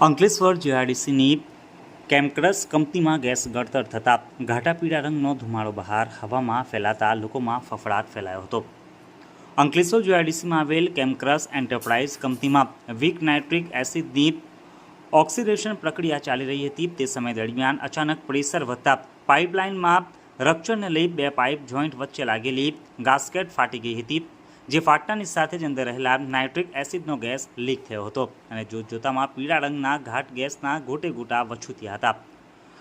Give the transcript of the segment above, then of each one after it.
અંકલેશ્વર જીઆઈડીસીની કેમક્રસ કંપનીમાં ગેસ ગળતર થતાં ઘાટા પીળા રંગનો ધુમાડો બહાર હવામાં ફેલાતા લોકોમાં ફફડાટ ફેલાયો હતો। અંકલેશ્વર જીઆઈડીસીમાં આવેલ કેમક્રસ એન્ટરપ્રાઇઝ કંપનીમાં વીક નાઇટ્રિક એસિડની ઓક્સિડેશન પ્રક્રિયા ચાલી રહી હતી। તે સમય દરમિયાન અચાનક પ્રેશર વધતા પાઇપલાઇનમાં રપ્ચરને લઈ બે પાઇપ જોઈન્ટ વચ્ચે લાગેલી ગાસ્કેટ ફાટી ગઈ હતી, જે ફાટવાની સાથે જ અંદર રહેલા નાઇટ્રિક એસિડનો ગેસ લીક થયો હતો અને જોતજોતામાં પીળા રંગના ઘાટ ગેસના ગોટે ગોટા વછૂત્યા હતા।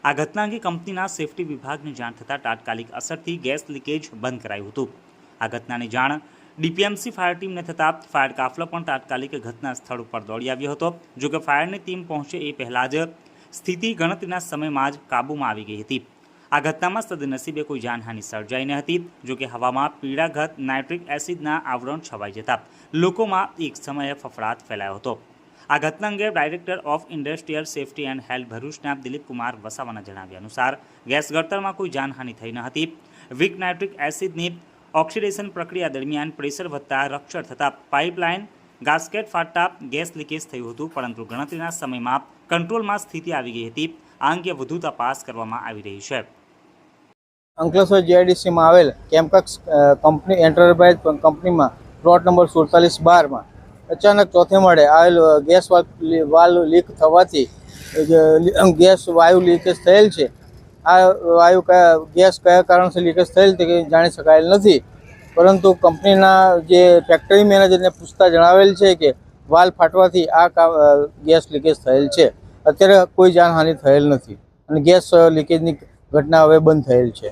આ ઘટના અંગે કંપનીના સેફટી વિભાગને જાણ થતાં તાત્કાલિક અસરથી ગેસ લીકેજ બંધ કરાયું હતું। આ ઘટનાની જાણ ડીપીએમસી ફાયર ટીમને થતાં ફાયર કાફલો પણ તાત્કાલિક ઘટના સ્થળ ઉપર દોડી આવ્યો હતો। જોકે ફાયરની ટીમ પહોંચે એ પહેલાં જ સ્થિતિ ગણતરીના સમયમાં જ કાબૂમાં આવી ગઈ હતી। આ ઘટનામાં સદનસીબે કોઈ જાનહાનિ સર્જાઈ ન હતી। જોકે હવામાં પીળા ઘાત નાઇટ્રિક એસિડના આવરણ છવાઈ જતા લોકોમાં એક સમયે ફફડાટ ફેલાયો હતો। આ ઘટના અંગે director of industrial safety and health ભરૂચના દિલીપકુમાર વસાવાના જણાવ્યા અનુસાર ગેસ ગળતરમાં કોઈ જાનહાનિ થઈ ન હતી। વીક નાઇટ્રિક એસિડની ઓક્સિડેશન પ્રક્રિયા દરમિયાન પ્રેશર વધતા રપ્ચર થતાં પાઇપલાઇન ગાસ્કેટ ફાટતા ગેસ લીકેજ થયું હતું, પરંતુ ગણતરીના સમયમાં કંટ્રોલમાં સ્થિતિ આવી ગઈ હતી। આ અંગે વધુ તપાસ કરવામાં આવી રહી છે। અંકલેશ્વર જીઆઈડીસીમાં આવેલ કેમક્રસ કંપની એન્ટરપ્રાઇઝ કંપનીમાં પ્લોટ નંબર 4712માં અચાનક ચોથે માળે આવેલ ગેસ વાલ્વ લીક થવાથી ગેસ વાયુ લીકેજ થયેલ છે। આ વાયુ ગેસ કયા કારણથી લીકેજ થયેલ તે જાણી શકાયેલ નથી, પરંતુ કંપનીના જે ફેક્ટરી મેનેજરને પૂછતા જણાવેલ છે કે વાલ્વ ફાટવાથી આ ગેસ લીકેજ થયેલ છે। અત્યારે કોઈ જાનહાનિ થયેલ નથી અને ગેસ લીકેજની ઘટના હવે બંધ થયેલ છે।